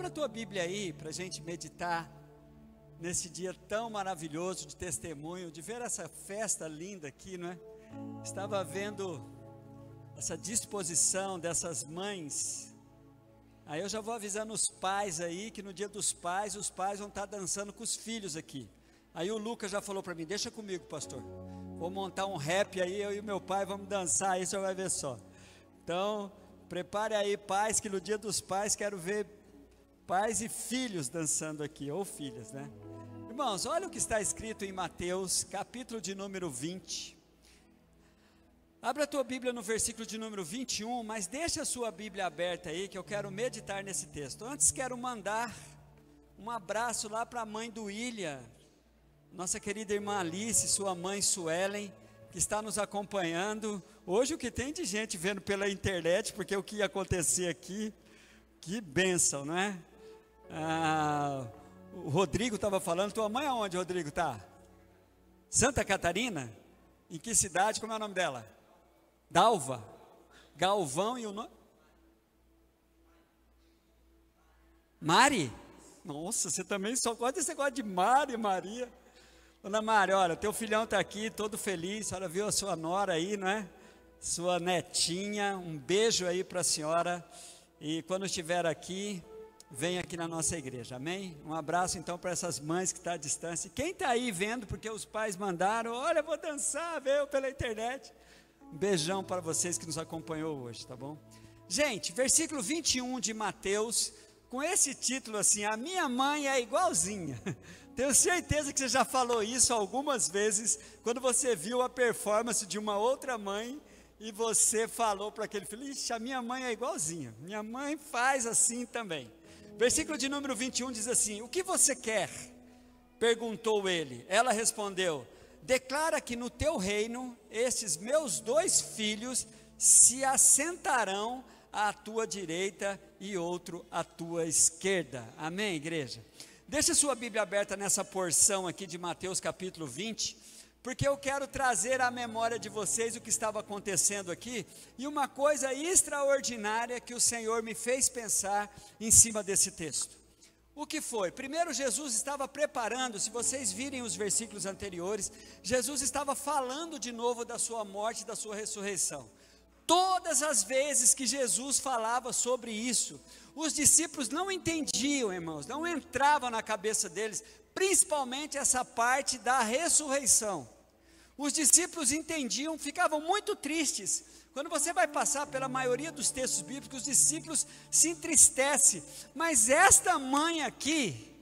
Abra a tua Bíblia aí para a gente meditar nesse dia tão maravilhoso de testemunho, de ver essa festa linda aqui, não é? Estava vendo essa disposição dessas mães. Aí eu já vou avisando os pais aí, que no dia dos pais, os pais vão estar dançando com os filhos aqui. Aí o Lucas já falou para mim, deixa comigo, pastor, vou montar um rap aí, eu e meu pai vamos dançar aí, você vai ver só. Então, prepare aí, pais, que no dia dos pais quero ver pais e filhos dançando aqui, ou filhas, né? Irmãos, olha o que está escrito em Mateus, capítulo de número 20. Abra a tua Bíblia no versículo de número 21, mas deixa a sua Bíblia aberta aí, que eu quero meditar nesse texto. Antes quero mandar um abraço lá para a mãe do William, nossa querida irmã Alice, sua mãe Suelen, que está nos acompanhando. Hoje o que tem de gente vendo pela internet, porque o que ia acontecer aqui, que bênção, não é? O Rodrigo estava falando, tua mãe aonde, Rodrigo, tá? Santa Catarina? Em que cidade, como é o nome dela? Dalva? Galvão e o nome? Mari? Nossa, você também só gosta desse negócio de Mari, Maria. Dona Mari, olha, teu filhão está aqui, todo feliz, a senhora viu a sua nora aí, não é? Sua netinha, um beijo aí para a senhora, e quando estiver aqui, vem aqui na nossa igreja, amém? Um abraço então para essas mães que estão à distância, quem está aí vendo, porque os pais mandaram, olha, vou dançar, veio pela internet, um beijão para vocês que nos acompanhou hoje, tá bom? Gente, versículo 21 de Mateus, com esse título assim, a minha mãe é igualzinha. Tenho certeza que você já falou isso algumas vezes, quando você viu a performance de uma outra mãe, e você falou para aquele filho, ixi, a minha mãe é igualzinha, minha mãe faz assim também. Versículo de número 21 diz assim, o que você quer? Perguntou ele. Ela respondeu, declara que no teu reino, estes meus 2 filhos se assentarão à tua direita e outro à tua esquerda. Amém, igreja? Deixa sua Bíblia aberta nessa porção aqui de Mateus capítulo 20, porque eu quero trazer à memória de vocês o que estava acontecendo aqui, e uma coisa extraordinária que o Senhor me fez pensar em cima desse texto. O que foi? Primeiro, Jesus estava preparando, se vocês virem os versículos anteriores, Jesus estava falando de novo da sua morte e da sua ressurreição. Todas as vezes que Jesus falava sobre isso, os discípulos não entendiam, irmãos, não entrava na cabeça deles, principalmente essa parte da ressurreição. Os discípulos entendiam, ficavam muito tristes. Quando você vai passar pela maioria dos textos bíblicos, os discípulos se entristecem, mas esta mãe aqui,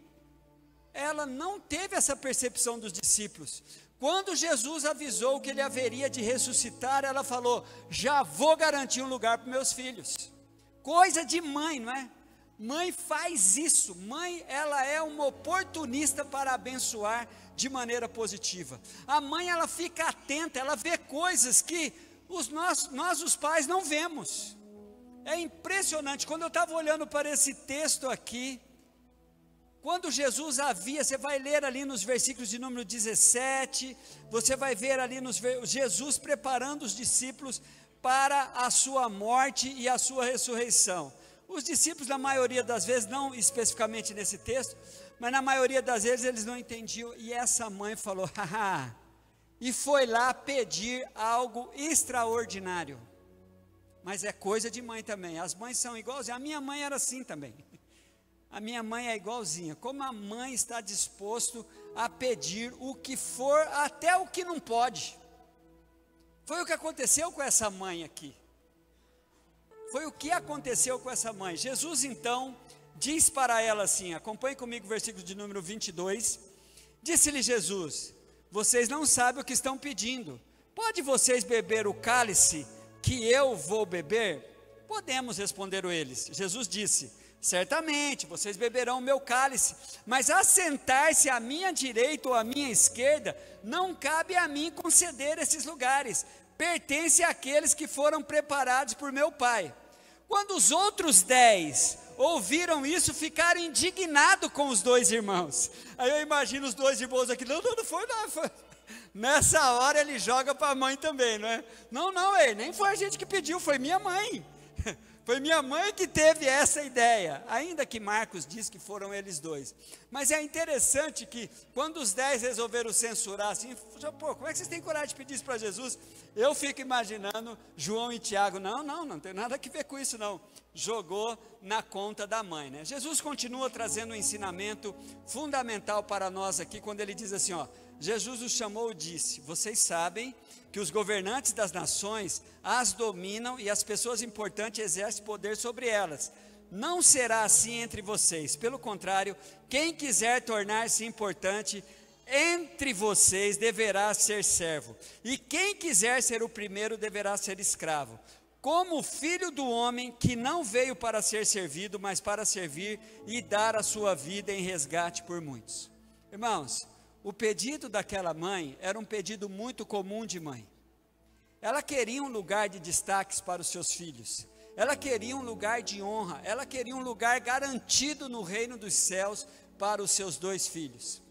ela não teve essa percepção dos discípulos. Quando Jesus avisou que ele haveria de ressuscitar, ela falou, já vou garantir um lugar para meus filhos. Coisa de mãe, não é? Mãe faz isso, mãe ela é uma oportunista para abençoar de maneira positiva. A mãe ela fica atenta, ela vê coisas que nós os pais não vemos. É impressionante, quando eu estava olhando para esse texto aqui, quando Jesus havia, você vai ler ali nos versículos de número 17, você vai ver ali Jesus preparando os discípulos para a sua morte e a sua ressurreição. Os discípulos, na maioria das vezes, não especificamente nesse texto, mas na maioria das vezes eles não entendiam, e essa mãe falou, haha, e foi lá pedir algo extraordinário. Mas é coisa de mãe também, as mães são igualzinhas, a minha mãe era assim também. A minha mãe é igualzinha, como a mãe está disposto a pedir o que for, até o que não pode. Foi o que aconteceu com essa mãe aqui. Foi o que aconteceu com essa mãe. Jesus então diz para ela assim, acompanhe comigo o versículo de número 22. Disse-lhe Jesus, vocês não sabem o que estão pedindo. Pode vocês beber o cálice que eu vou beber? Podemos, responderam eles. Jesus disse, certamente, vocês beberão o meu cálice, mas assentar-se à minha direita ou à minha esquerda, não cabe a mim conceder esses lugares, pertence àqueles que foram preparados por meu Pai. Quando os outros 10 ouviram isso, ficaram indignados com os 2 irmãos. Aí eu imagino os 2 irmãos aqui, não foi. Nessa hora ele joga para a mãe também, não é? Não, nem foi a gente que pediu, foi minha mãe. Foi minha mãe que teve essa ideia, ainda que Marcos diz que foram eles dois. Mas é interessante que quando os 10 resolveram censurar assim, pô, como é que vocês têm coragem de pedir isso para Jesus? Eu fico imaginando João e Tiago, não tem nada a ver com isso não. Jogou na conta da mãe, né? Jesus continua trazendo um ensinamento fundamental para nós aqui, quando ele diz assim, ó, Jesus os chamou e disse, vocês sabem que os governantes das nações as dominam e as pessoas importantes exercem poder sobre elas. Não será assim entre vocês, pelo contrário, quem quiser tornar-se importante entre vocês deverá ser servo, e quem quiser ser o primeiro deverá ser escravo, como o filho do homem que não veio para ser servido, mas para servir e dar a sua vida em resgate por muitos. Irmãos, o pedido daquela mãe era um pedido muito comum de mãe. Ela queria um lugar de destaques para os seus filhos. Ela queria um lugar de honra. Ela queria um lugar garantido no reino dos céus para os seus 2 filhos.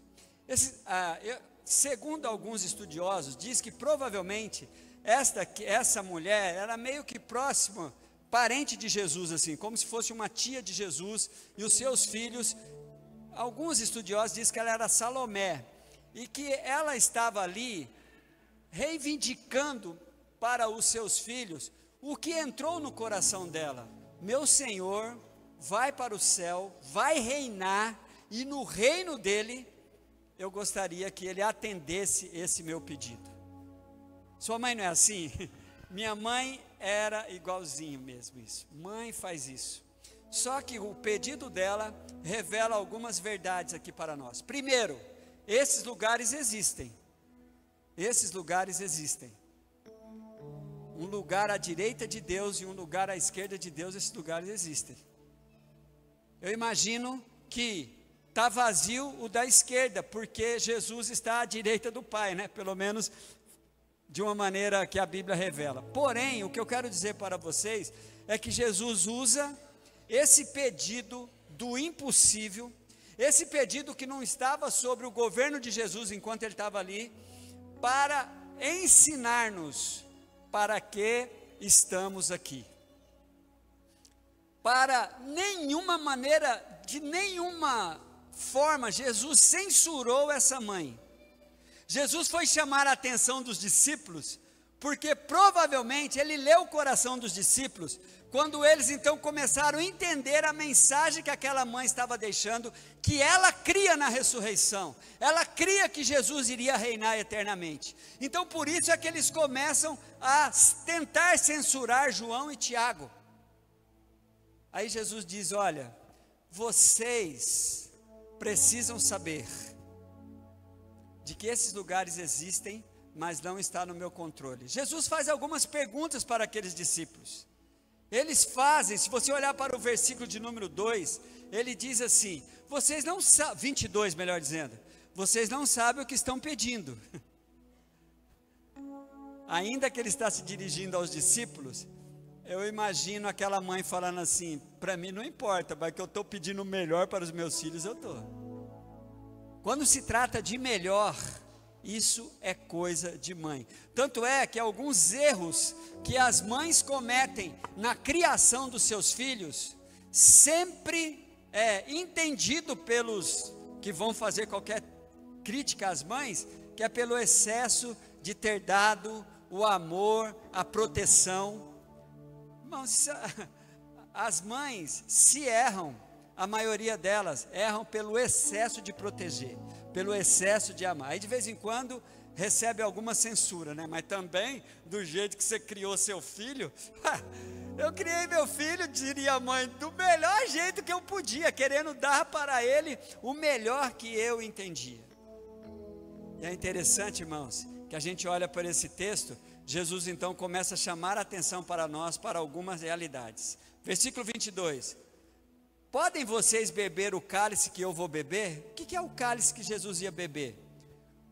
Segundo alguns estudiosos, diz que provavelmente essa mulher era meio que próxima, parente de Jesus, assim, como se fosse uma tia de Jesus, e os seus filhos. Alguns estudiosos dizem que ela era Salomé, e que ela estava ali reivindicando para os seus filhos o que entrou no coração dela. Meu Senhor vai para o céu, vai reinar, e no reino dele eu gostaria que ele atendesse esse meu pedido. Sua mãe não é assim? Minha mãe era igualzinho mesmo isso. Mãe faz isso. Só que o pedido dela revela algumas verdades aqui para nós. Primeiro, esses lugares existem. Esses lugares existem. Um lugar à direita de Deus e um lugar à esquerda de Deus, esses lugares existem. Eu imagino que está vazio o da esquerda, porque Jesus está à direita do Pai, né? Pelo menos de uma maneira que a Bíblia revela. Porém, o que eu quero dizer para vocês é que Jesus usa esse pedido do impossível, esse pedido que não estava sobre o governo de Jesus enquanto ele estava ali, para ensinar-nos para que estamos aqui. Para nenhuma maneira, de nenhuma forma, Jesus censurou essa mãe. Jesus foi chamar a atenção dos discípulos, porque provavelmente ele leu o coração dos discípulos, quando eles então começaram a entender a mensagem que aquela mãe estava deixando, que ela cria na ressurreição, ela cria que Jesus iria reinar eternamente. Então por isso é que eles começam a tentar censurar João e Tiago. Aí Jesus diz, olha, vocês precisam saber de que esses lugares existem, mas não está no meu controle. Jesus faz algumas perguntas para aqueles discípulos. Eles fazem, se você olhar para o versículo de número 2, ele diz assim, vocês não sabem, 22 melhor dizendo, vocês não sabem o que estão pedindo. Ainda que ele está se dirigindo aos discípulos, eu imagino aquela mãe falando assim, para mim não importa, mas que eu estou pedindo o melhor para os meus filhos, eu estou. Quando se trata de melhor, isso é coisa de mãe. Tanto é que alguns erros que as mães cometem na criação dos seus filhos, sempre é entendido pelos que vão fazer qualquer crítica às mães, que é pelo excesso de ter dado o amor, a proteção. Irmãos, as mães se erram, a maioria delas erram pelo excesso de proteger, pelo excesso de amar. Aí de vez em quando recebe alguma censura, né? Mas também do jeito que você criou seu filho, eu criei meu filho, diria a mãe, do melhor jeito que eu podia, querendo dar para ele o melhor que eu entendia. E é interessante, irmãos, que a gente olha para esse texto, Jesus então começa a chamar a atenção para nós, para algumas realidades. Versículo 22, podem vocês beber o cálice que eu vou beber? O que é o cálice que Jesus ia beber?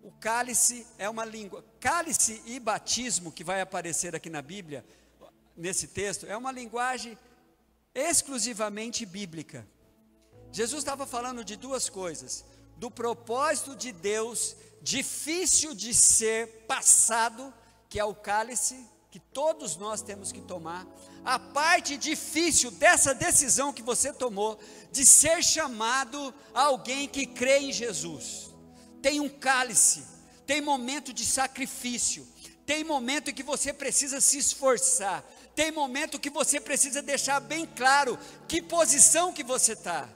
O cálice é uma língua, cálice e batismo, que vai aparecer aqui na Bíblia, nesse texto, é uma linguagem exclusivamente bíblica. Jesus estava falando de duas coisas, do propósito de Deus, difícil de ser passado, que é o cálice, que todos nós temos que tomar. A parte difícil dessa decisão que você tomou, de ser chamado a alguém que crê em Jesus. Tem um cálice, tem momento de sacrifício, tem momento em que você precisa se esforçar, tem momento que você precisa deixar bem claro que posição que você está.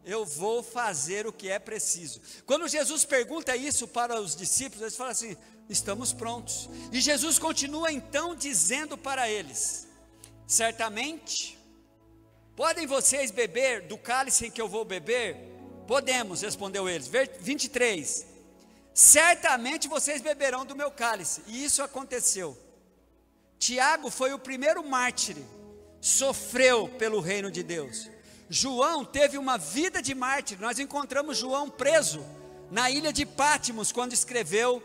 Eu vou fazer o que é preciso. Quando Jesus pergunta isso para os discípulos, eles falam assim: estamos prontos. E Jesus continua então dizendo para eles: certamente, podem vocês beber do cálice em que eu vou beber? Podemos, respondeu eles. 23, certamente vocês beberão do meu cálice. E isso aconteceu. Tiago foi o primeiro mártir, sofreu pelo reino de Deus. João teve uma vida de mártir. Nós encontramos João preso na ilha de Patmos, quando escreveu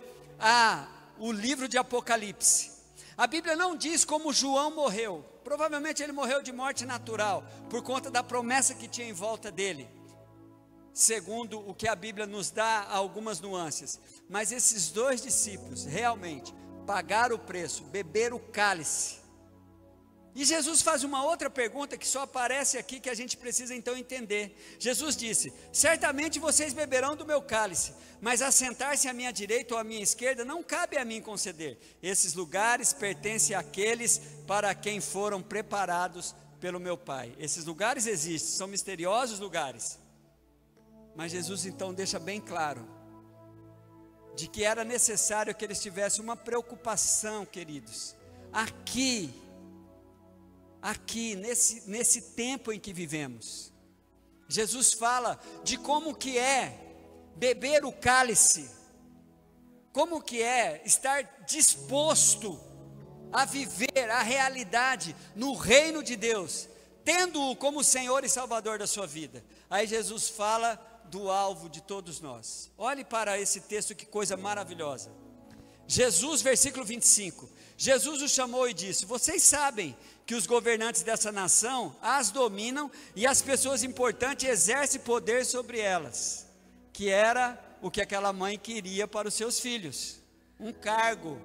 o livro de Apocalipse. A Bíblia não diz como João morreu. Provavelmente ele morreu de morte natural, por conta da promessa que tinha em volta dele, segundo o que a Bíblia nos dá algumas nuances. Mas esses dois discípulos realmente pagaram o preço, beberam o cálice. E Jesus faz uma outra pergunta que só aparece aqui, que a gente precisa então entender. Jesus disse: certamente vocês beberão do meu cálice, mas assentar-se à minha direita ou à minha esquerda não cabe a mim conceder. Esses lugares pertencem àqueles para quem foram preparados pelo meu Pai. Esses lugares existem, são misteriosos lugares. Mas Jesus então deixa bem claro de que era necessário que eles tivessem uma preocupação, queridos, aqui, nesse tempo em que vivemos. Jesus fala de como que é beber o cálice, como que é estar disposto a viver a realidade no reino de Deus, tendo-o como Senhor e Salvador da sua vida. Aí Jesus fala do alvo de todos nós. Olhe para esse texto, que coisa maravilhosa. Jesus, versículo 25, Jesus os chamou e disse: vocês sabem que os governantes dessa nação as dominam e as pessoas importantes exercem poder sobre elas, que era o que aquela mãe queria para os seus filhos, um cargo,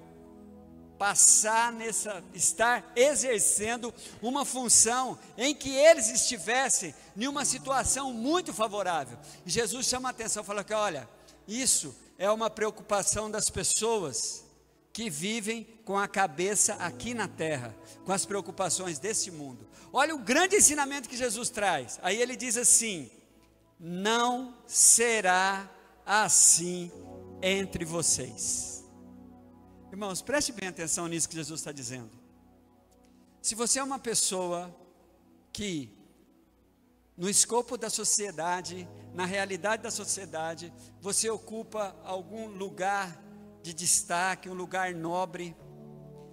estar exercendo uma função em que eles estivessem em uma situação muito favorável. E Jesus chama a atenção, fala que olha, isso é uma preocupação das pessoas que vivem com a cabeça aqui na terra, com as preocupações desse mundo. Olha o grande ensinamento que Jesus traz. Aí ele diz assim: não será assim entre vocês. Irmãos, preste bem atenção nisso que Jesus está dizendo. Se você é uma pessoa que, no escopo da sociedade, na realidade da sociedade, você ocupa algum lugar de destaque, um lugar nobre,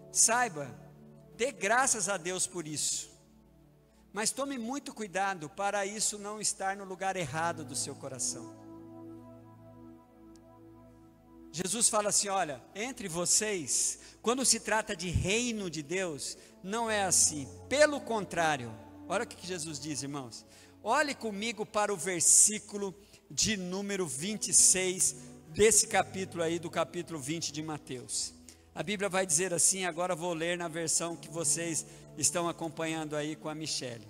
saiba, dê graças a Deus por isso, mas tome muito cuidado para isso não estar no lugar errado do seu coração. Jesus fala assim: olha, entre vocês, quando se trata de reino de Deus, não é assim, pelo contrário. Olha o que Jesus diz, irmãos. Olhe comigo para o versículo de número 26, desse capítulo aí, do capítulo 20 de Mateus. A Bíblia vai dizer assim, agora vou ler na versão que vocês estão acompanhando aí com a Michele.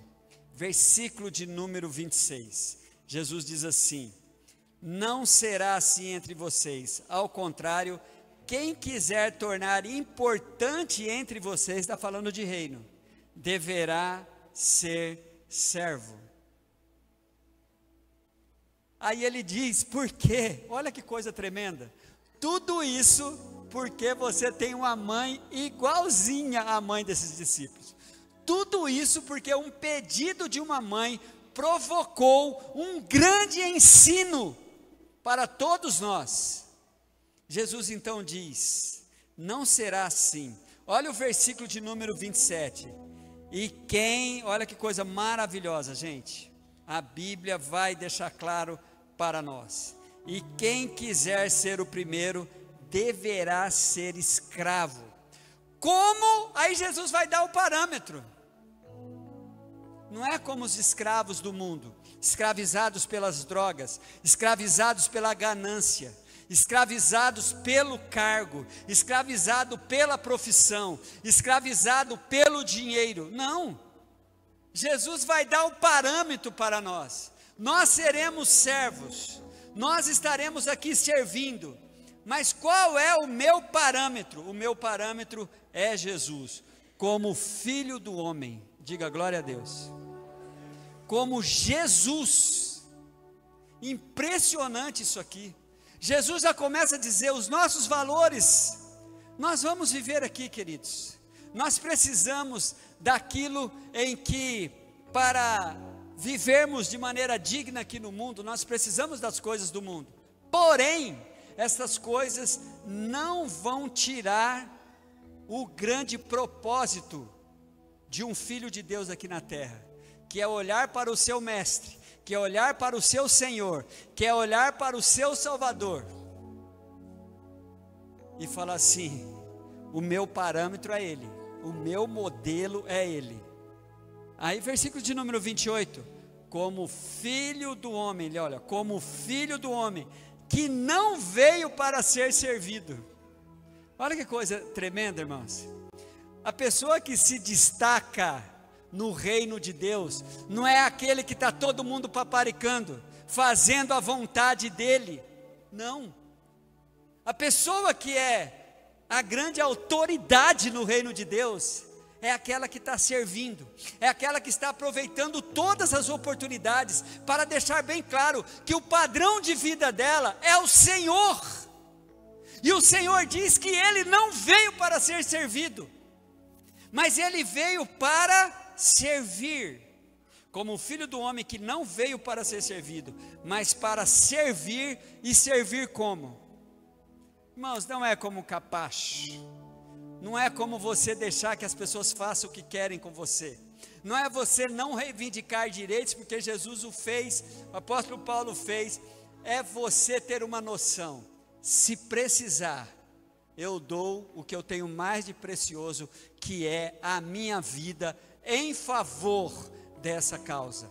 Versículo de número 26. Jesus diz assim: não será assim entre vocês, ao contrário, quem quiser tornar importante entre vocês, está falando de reino, deverá ser servo. Aí ele diz, por quê? Olha que coisa tremenda. Tudo isso porque você tem uma mãe igualzinha à mãe desses discípulos. Tudo isso porque um pedido de uma mãe provocou um grande ensino para todos nós. Jesus então diz: não será assim. Olha o versículo de número 27. Olha que coisa maravilhosa, gente. A Bíblia vai deixar claro para nós. E quem quiser ser o primeiro, deverá ser escravo. Como? Aí Jesus vai dar o parâmetro. Não é como os escravos do mundo, escravizados pelas drogas, escravizados pela ganância, escravizados pelo cargo, escravizado pela profissão, escravizado pelo dinheiro. Não. Jesus vai dar o parâmetro para nós. Nós seremos servos, nós estaremos aqui servindo. Mas qual é o meu parâmetro? O meu parâmetro é Jesus, como Filho do homem. Diga glória a Deus. Como Jesus. Impressionante isso aqui. Jesus já começa a dizer os nossos valores. Nós vamos viver aqui, queridos. Nós precisamos daquilo em que, para vivermos de maneira digna aqui no mundo, nós precisamos das coisas do mundo. Porém, essas coisas não vão tirar o grande propósito de um filho de Deus aqui na terra, que é olhar para o seu mestre, que é olhar para o seu Senhor, que é olhar para o seu Salvador e falar assim: o meu parâmetro é Ele, o meu modelo é Ele. Aí versículo de número 28, como filho do homem, ele olha, como filho do homem, que não veio para ser servido. Olha que coisa tremenda, irmãos. A pessoa que se destaca no reino de Deus, não é aquele que está todo mundo paparicando, fazendo a vontade dele, não. A pessoa que é a grande autoridade no reino de Deus, é aquela que está servindo, é aquela que está aproveitando todas as oportunidades, para deixar bem claro, que o padrão de vida dela é o Senhor, e o Senhor diz que Ele não veio para ser servido, mas Ele veio para servir, como o Filho do homem que não veio para ser servido, mas para servir, e servir como? Irmãos, não é como capacho, não é como você deixar que as pessoas façam o que querem com você, não é você não reivindicar direitos, porque Jesus o fez, o apóstolo Paulo fez, é você ter uma noção, se precisar, eu dou o que eu tenho mais de precioso, que é a minha vida, em favor dessa causa.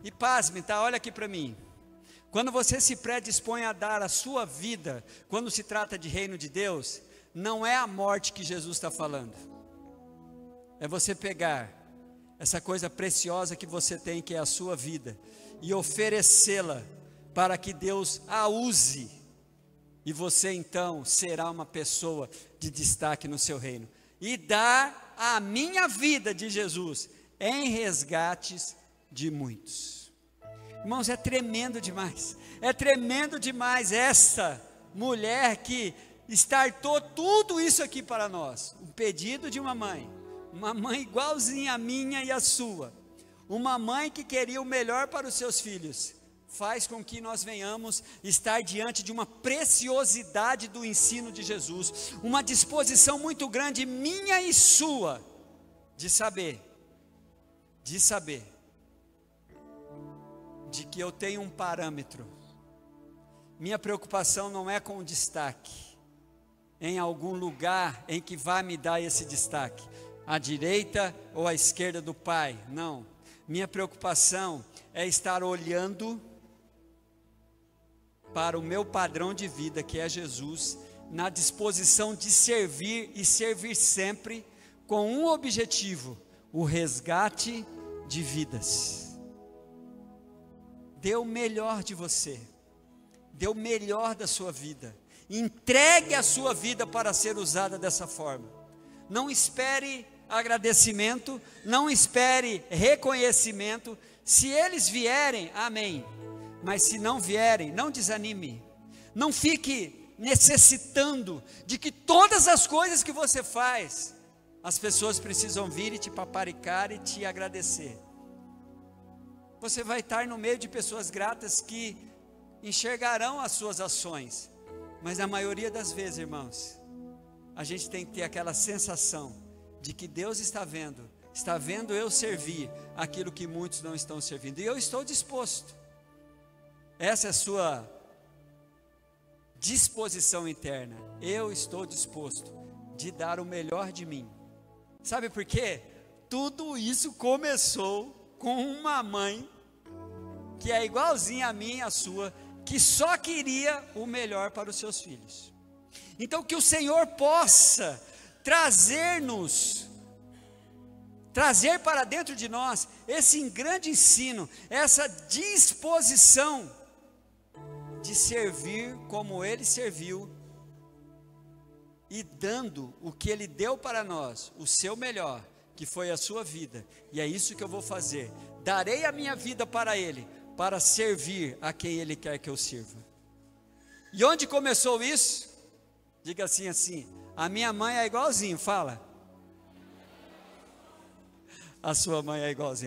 E pasme, tá? Olha aqui para mim. Quando você se predispõe a dar a sua vida, quando se trata de reino de Deus, não é a morte que Jesus está falando. É você pegar essa coisa preciosa que você tem, que é a sua vida, e oferecê-la para que Deus a use, e você então será uma pessoa de destaque no seu reino. E dar a minha vida de Jesus em resgates de muitos. Irmãos, é tremendo demais essa mulher que startou tudo isso aqui para nós. Um pedido de uma mãe igualzinha a minha e a sua, uma mãe que queria o melhor para os seus filhos, faz com que nós venhamos estar diante de uma preciosidade do ensino de Jesus, uma disposição muito grande minha e sua, de saber de que eu tenho um parâmetro. Minha preocupação não é com o destaque em algum lugar em que vai me dar esse destaque, à direita ou à esquerda do Pai, não. Minha preocupação é estar olhando para o meu padrão de vida, que é Jesus, na disposição de servir, e servir sempre com um objetivo: o resgate de vidas. Dê o melhor de você, dê o melhor da sua vida, entregue a sua vida para ser usada dessa forma. Não espere agradecimento, não espere reconhecimento. Se eles vierem, amém, mas se não vierem, não desanime, não fique necessitando de que todas as coisas que você faz, as pessoas precisam vir e te paparicar e te agradecer. Você vai estar no meio de pessoas gratas que enxergarão as suas ações, mas na maioria das vezes, irmãos, a gente tem que ter aquela sensação de que Deus está vendo eu servir aquilo que muitos não estão servindo, e eu estou disposto. Essa é a sua disposição interna. Eu estou disposto de dar o melhor de mim. Sabe por quê? Tudo isso começou com uma mãe que é igualzinha a mim e a sua, que só queria o melhor para os seus filhos. Então que o Senhor possa trazer para dentro de nós esse grande ensino, essa disposição de servir como Ele serviu, e dando o que Ele deu para nós, o seu melhor, que foi a sua vida. E é isso que eu vou fazer, darei a minha vida para Ele, para servir a quem Ele quer que eu sirva. E onde começou isso? Diga assim, a minha mãe é igualzinho, fala. A sua mãe é igualzinha.